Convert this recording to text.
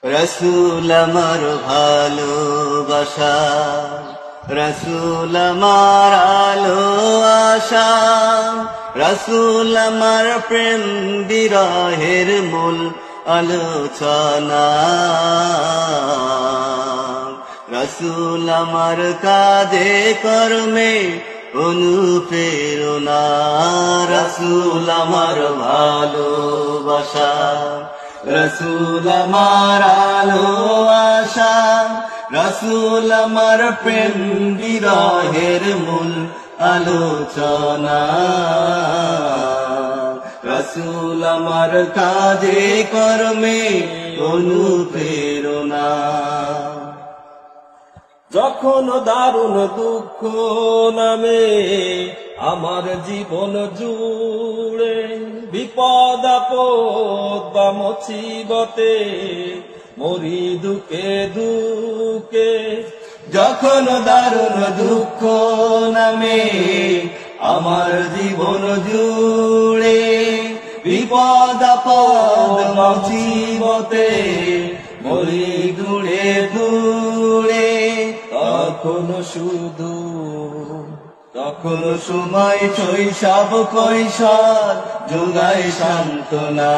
রসুল আমার ভালোবাসা, রসুল আমার আলো আশা, রসুল আমার প্রেম বিরহের মূল আলোচনা। রসুল আমার কাজে কর্মে অনুপ্রেরণা, রসুল আমার ভালোবাসা, রসুল আমার আলো আশা, রসুল আমার প্রেম বিরহের মূল আলোচনা। রসুল আমার কাজে কর্মে অনুপ্রেরণা। যখন দারুণ দুঃখ নামে আমার জীবন জুড়ে, বিপদ আপদ বা মুসিবতে মরি দুঃখে দুঃখে। যখন দারুণ দুঃখ নামে আমার জীবন জুড়ে, বিপদ আপদ মুসিবতে মরি দূরে দূরে, তখন সময় শৈশব কৈশোর যোগায় সান্ত্বনা।